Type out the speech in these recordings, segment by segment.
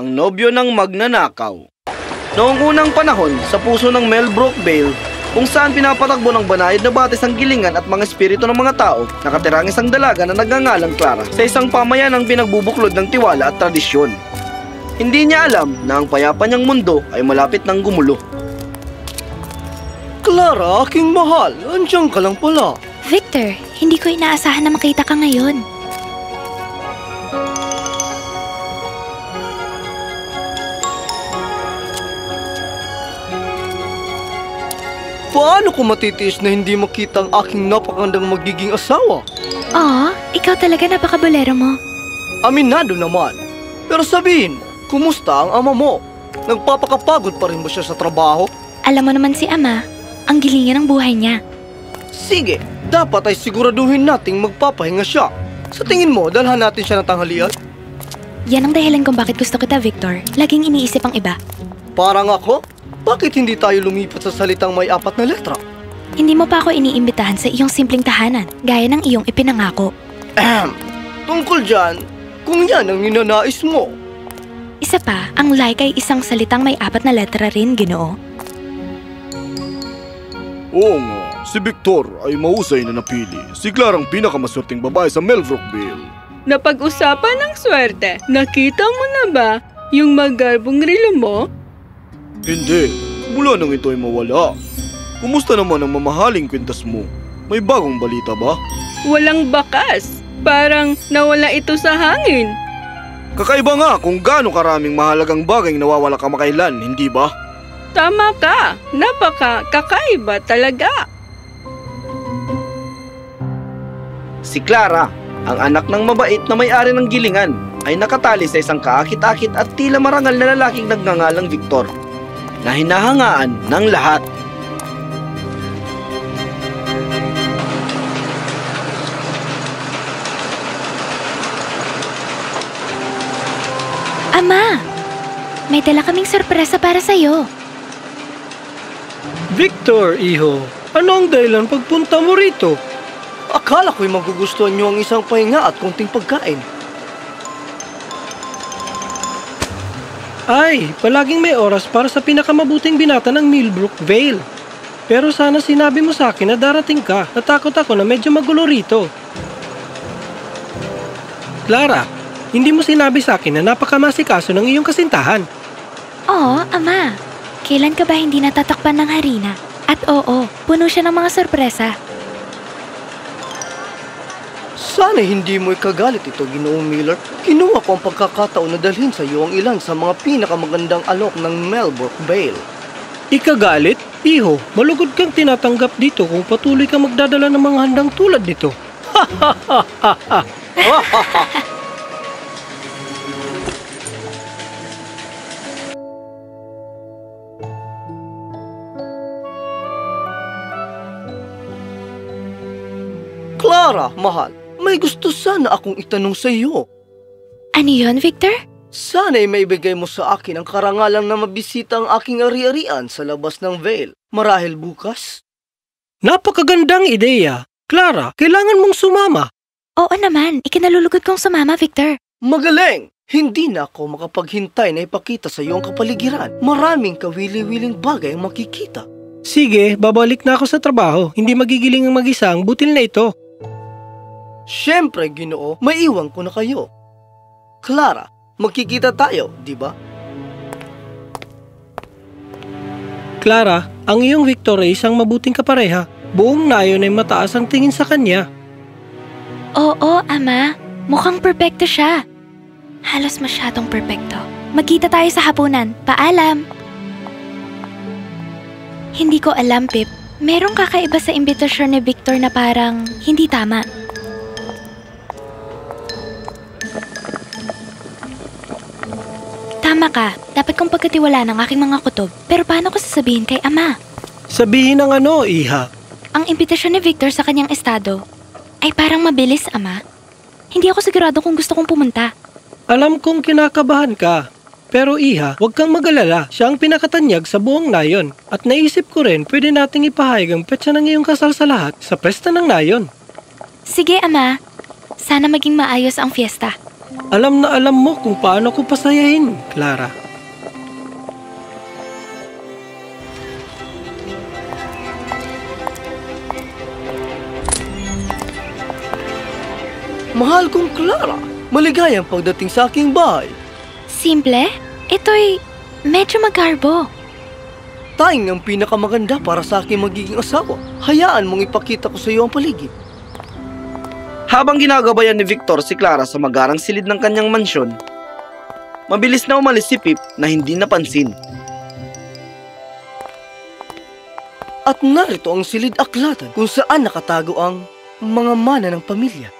ang nobyo ng magnanakaw. Noong unang panahon, sa puso ng Melbrook Vale, kung saan pinapatakbo ng banayad na batis ang gilingan at mga espiritu ng mga tao, nakatira ang isang dalaga na nagngangalang Clara sa isang pamayanang pinagbubuklod ng tiwala at tradisyon. Hindi niya alam na ang payapa niyang mundo ay malapit ng gumulo. Clara, aking mahal, andiyan ka lang pala. Victor, hindi ko inaasahan na makita ka ngayon. Paano ko matitiis na hindi makita ang aking napakagandang magiging asawa? Ikaw talaga napakabolero mo. Aminado naman. Pero sabihin, kumusta ang ama mo? Nagpapakapagod pa rin ba siya sa trabaho? Alam mo naman si Ama, ang gilingan ng buhay niya. Sige, dapat ay siguraduhin nating magpapahinga siya. Sa tingin mo, dalhan natin siya ng tanghalian? Yan ang dahilan kung bakit gusto kita, Victor. Laging iniisip ang iba. Parang ako? Bakit hindi tayo lumipat sa salitang may 4 na letra? Hindi mo pa ako iniimbitahan sa iyong simpleng tahanan, gaya ng iyong ipinangako. Tungkol dyan, kung yan ang ninanais mo. Isa pa, ang like ay isang salitang may 4 na letra rin, Ginoo. Oo nga, si Victor ay mahusay na napili. Si Clara ang pinakamaswerteng babae sa Melbrook Vale. Napag-usapan ng swerte. Nakita mo na ba yung magarbong relo mo? Hindi, mula nang ito ay mawala. Kumusta naman ang mamahaling kwintas mo? May bagong balita ba? Walang bakas. Parang nawala ito sa hangin. Kakaiba nga kung gaano karaming mahalagang bagay nawawala kamakailan, hindi ba? Tama ka. Kakaiba talaga. Si Clara, ang anak ng mabait na may-ari ng gilingan, ay nakatali sa isang kaakit-akit at tila marangal na lalaking nagngangalang Victor, na hinahangaan ng lahat. Ama, may dala kaming sorpresa para sa'yo. Victor, iho, ano ang dahilan pagpunta mo rito? Akala ko'y magugustuhan niyo ang isang pahinga at konting pagkain. Ay, palaging may oras para sa pinakamabuting binata ng Melbrook Vale. Pero sana sinabi mo sa akin na darating ka. Natakot ako na medyo magulo rito. Clara, hindi mo sinabi sa akin na napakamasikaso ng iyong kasintahan. Oo, Ama. Kailan ka ba hindi natatakpan ng harina? At oo, puno siya ng mga sorpresa. Sana hindi mo ikagalit ito, Ginoong Miller. Kinuha ko ang pagkakataon na dalhin sa iyo ang ilan sa mga pinakamagandang alok ng Melbrook Vale. Ikagalit? Iho, malugod kang tinatanggap dito kung patuloy kang magdadala ng mga handang tulad nito. Clara, mahal, may gusto sana akong itanong sa iyo. Ano yun, Victor? Sana'y maibigay mo sa akin ang karangalan na mabisita ang aking ari-arian sa labas ng Vale. Marahil bukas? Napakagandang ideya. Clara, kailangan mong sumama. Oo naman, ikinalulugod kong sumama, Victor. Magaling! Hindi na ako makapaghintay na ipakita sa iyo ang kapaligiran. Maraming kawili-wiling bagay ang makikita. Sige, babalik na ako sa trabaho. Hindi magigiling ang mag-isa ang butil na ito. Siyempre, Ginoo, maiwan ko na kayo. Clara, magkikita tayo, di ba? Clara, ang iyong Victor ay isang mabuting kapareha. Buong nayon ay mataas ang tingin sa kanya. Oo, Ama. Mukhang perpekto siya. Halos masyadong perpekto. Magkita tayo sa hapunan. Paalam! Hindi ko alam, Pip. Merong kakaiba sa imbitasyon ni Victor na parang hindi tama. Tama ka. Dapat kong pagkatiwalaan ang aking mga kutob. Pero paano ko sasabihin kay Ama? Sabihin ng ano, Iha? Ang imbitasyon ni Victor sa kanyang estado ay parang mabilis, Ama. Hindi ako sigurado kung gusto kong pumunta. Alam kong kinakabahan ka. Pero Iha, huwag kang mag-alala. Siya ang pinakatanyag sa buong nayon. At naisip ko rin, pwede nating ipahayag ang petsa ng iyong kasal sa lahat sa pesta ng nayon. Sige, Ama. Sana maging maayos ang fiesta. Alam na alam mo kung paano ko pasayahin, Clara. Mahal kong Clara, maligayang pagdating sa aking bahay. Simple? Ito'y medyo magarbo. Tayong ang pinakamaganda para sa aking magiging asawa. Hayaan mong ipakita ko sa iyo ang paligid. Habang ginagabayan ni Victor si Clara sa magarang silid ng kanyang mansyon, mabilis na umalis si Pip na hindi napansin. At narito ang silid aklatan kung saan nakatago ang mga mana ng pamilya.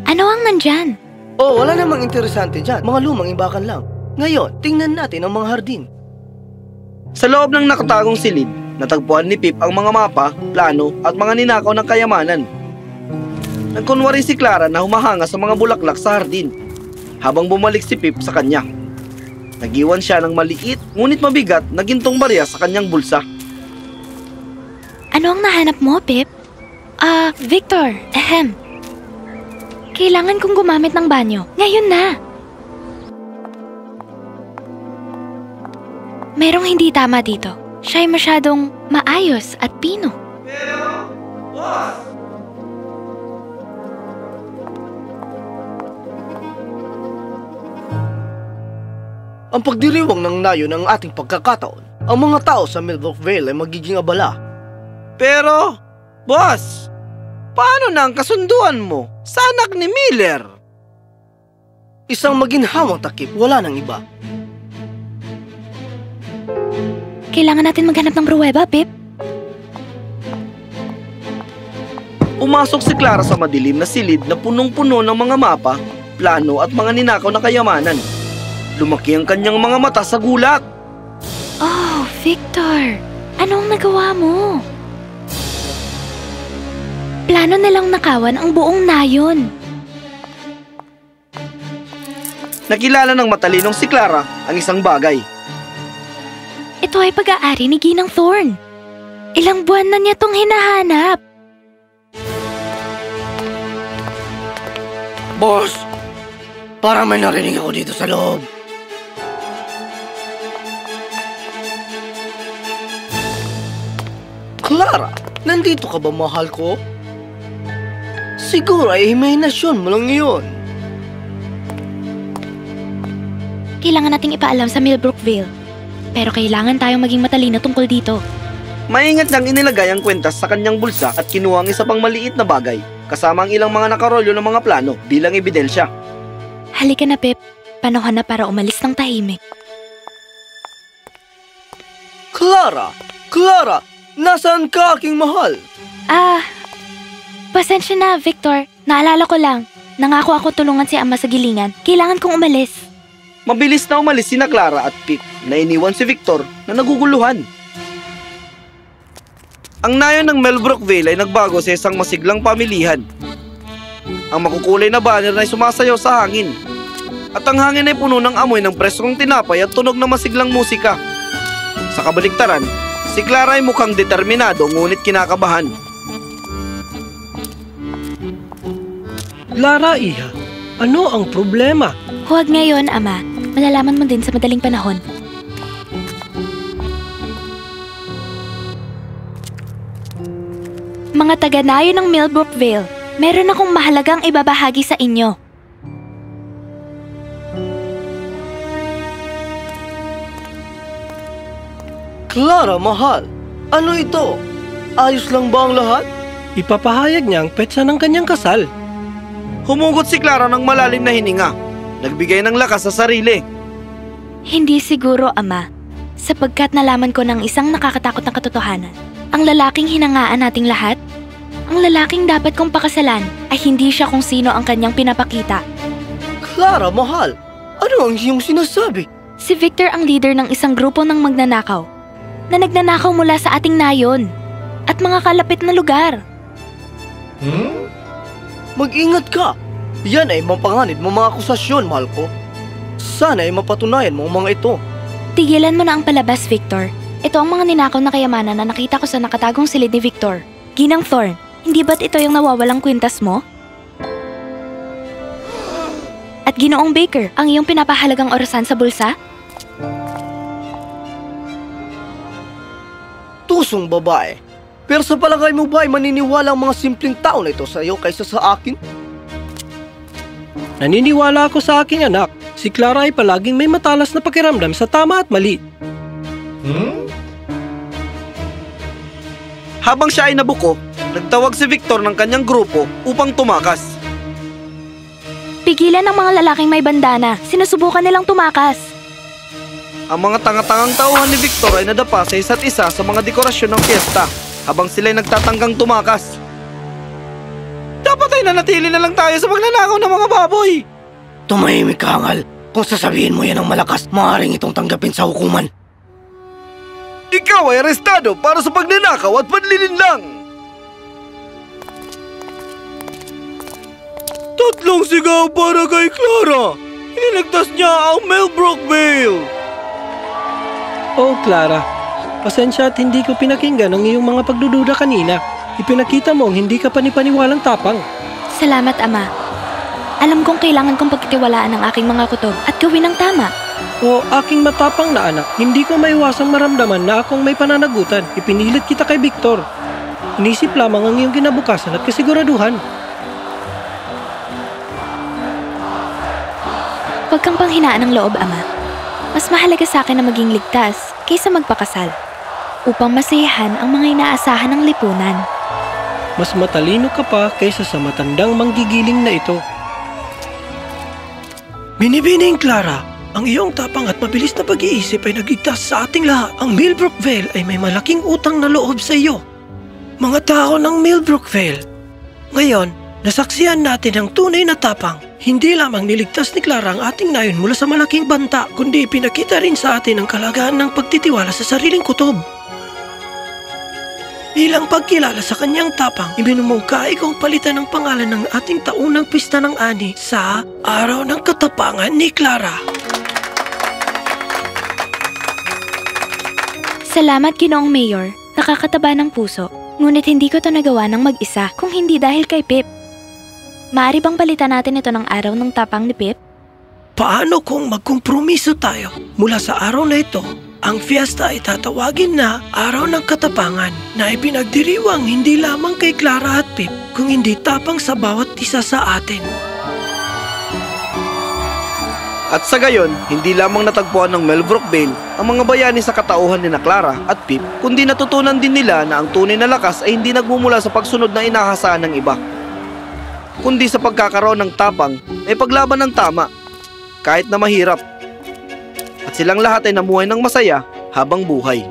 Ano ang nandyan? Oh, wala namang interesante dyan. Mga lumang imbakan lang. Ngayon, tingnan natin ang mga hardin. Sa loob ng nakatagong silid, natagpuan ni Pip ang mga mapa, plano at mga ninakaw ng kayamanan. Nagkunwari si Clara na humahanga sa mga bulaklak sa hardin, habang bumalik si Pip sa kanya. Nagiwan siya ng maliit, ngunit mabigat na gintong barya sa kanyang bulsa. Ano ang nahanap mo, Pip? Victor, Kailangan kong gumamit ng banyo. Ngayon na! Merong hindi tama dito. Siya'y masyadong maayos at pino. Ang pagdiriwang ng nayon ng ating pagkakataon, ang mga tao sa Millbrook Vale ay magiging abala. Pero, boss, paano na ang kasunduan mo sa anak ni Miller? Isang maginhawang takip, wala nang iba. Kailangan natin maghanap ng pruweba, Pip. Umasok si Clara sa madilim na silid na punong-puno ng mga mapa, plano at mga ninakaw na kayamanan. Lumaki ang kanyang mga mata sa gulat. Oh, Victor! Anong nagawa mo? Plano nilang nakawan ang buong nayon. Nakilala ng matalinong si Clara ang isang bagay. Ito ay pag-aari ni Ginang Thorn. Ilang buwan na niya tong hinahanap. Boss, parang may narinig ako dito sa loob. Clara, nandito ka ba, mahal ko? Siguro ay imahinasyon mo lang yun. Kailangan nating ipaalam sa Millbrook Vale. Pero kailangan tayong maging matalino tungkol dito. Maingat niyang inilagay ang kwentas sa kanyang bulsa at kinuha ang isa pang maliit na bagay, kasama ang ilang mga nakarolyo ng mga plano bilang ebidensya. Halika na, Pip. Panahon na para umalis ng tahimik. Clara! Clara! Nasaan ka, aking mahal? Pasensya na, Victor. Naalala ko lang. Nangako ako tulungan si Ama sa gilingan. Kailangan kong umalis. Mabilis na umalis sina Clara at Pip na iniwan si Victor na naguguluhan. Ang nayon ng Millbrook Vale ay nagbago sa isang masiglang pamilihan. Ang makukulay na banner ay sumasayaw sa hangin. At ang hangin ay puno ng amoy ng preskong tinapay at tunog ng masiglang musika. Sa kabaliktaran, si Clara ay mukhang determinado ngunit kinakabahan. Clara, iha, ano ang problema? Huwag ngayon, Ama. Malalaman mo din sa madaling panahon. Mga taga-nayon ng Millbrook Vale, meron akong mahalagang ibabahagi sa inyo. Clara, mahal. Ano ito? Ayos lang ba ang lahat? Ipapahayag niya ang petsa ng kanyang kasal. Humugot si Clara ng malalim na hininga. Nagbigay ng lakas sa sarili. Hindi siguro, Ama. Sapagkat nalaman ko ng isang nakakatakot na katotohanan. Ang lalaking hinangaan nating lahat, ang lalaking dapat kong pakasalan ay hindi siya kung sino ang kanyang pinapakita. Clara, mahal. Ano ang iyong sinasabi? Si Victor ang leader ng isang grupo ng magnanakaw na nagnanakaw mula sa ating nayon at mga kalapit na lugar. Mag-ingat ka. Yan ay mapanganib mo mga akusasyon, mahal ko. Sana ay mapatunayan mo ang mga ito. Tigilan mo na ang palabas, Victor. Ito ang mga ninakaw na kayamanan na nakita ko sa nakatagong silid ni Victor. Ginang Thorn, hindi ba't ito yung nawawalang kwintas mo? At Ginoong Baker, ang iyong pinapahalagang orasan sa bulsa? Tusong babae. Pero sa palagay mo ba ay maniniwala ang mga simpleng tao na ito sa iyo kaysa sa akin? Naniniwala ako sa aking anak. Si Clara ay palaging may matalas na pakiramdam sa tama at mali. Habang siya ay nabuko, nagtawag si Victor ng kanyang grupo upang tumakas. Pigilan ang mga lalaking may bandana. Sinusubukan nilang tumakas. Ang mga tanga-tangang tauhan ni Victor ay nadapa sa isa't isa sa mga dekorasyon ng fiesta habang sila'y nagtatanggang tumakas. Dapat ay nanatili na lang tayo sa magnanakaw ng mga baboy. Tumahimik ka, Hangal. Kung sasabihin mo yan ng malakas, maaaring itong tanggapin sa hukuman. Ikaw ay arestado para sa pagnanakaw at panlilinlang. Tatlong sigaw para kay Clara. Iniligtas niya ang Melbrook Vale. Oh, Clara. Pasensya at hindi ko pinakinggan ang iyong mga pagdududa kanina. Ipinakita mo ang hindi ka panipaniwalang tapang. Salamat, Ama. Alam kong kailangan kong pagtitiwalaan ang aking mga kutob at gawin ang tama. O aking matapang na anak, hindi ko maiwasang maramdaman na akong may pananagutan. Ipinilit kita kay Victor. Inisip lamang ang iyong kinabukasan at kasiguraduhan. Huwag kang panghinaan ng loob, Ama. Mas mahalaga sa akin na maging ligtas kaysa magpakasal upang masayahan ang mga inaasahan ng lipunan. Mas matalino ka pa kaysa sa matandang manggigiling na ito. Binibining Clara, ang iyong tapang at mabilis na pag-iisip ay nagligtas sa ating lahat. Ang Millbrook Vale ay may malaking utang na loob sa iyo. Mga tao ng Millbrook Vale, ngayon, nasaksihan natin ang tunay na tapang. Hindi lamang niligtas ni Clara ang ating nayon mula sa malaking banta, kundi pinakita rin sa atin ang kalagahan ng pagtitiwala sa sariling kutob. Bilang pagkilala sa kanyang tapang, ibinumungkahi kong palitan ang pangalan ng ating taunang pista ng ani sa Araw ng Katapangan ni Clara. Salamat, Ginoong Mayor. Nakakataba ng puso. Ngunit hindi ko to nagawa ng mag-isa kung hindi dahil kay Pip. Maaari bang palitan natin ito ng Araw ng Tapang ni Pip? Paano kung magkompromiso tayo? Mula sa araw na ito, ang fiesta ay tatawagin na Araw ng Katapangan na ipinagdiriwang hindi lamang kay Clara at Pip, kung hindi tapang sa bawat isa sa atin. At sa gayon, hindi lamang natagpuan ng Melbrook Vale ang mga bayani sa katauhan ni na Clara at Pip, kundi natutunan din nila na ang tunay na lakas ay hindi nagmumula sa pagsunod na inahasahan ng iba, kundi sa pagkakaroon ng tapang ay paglaban ng tama, kahit na mahirap. At silang lahat ay namuhay ng masaya habang buhay.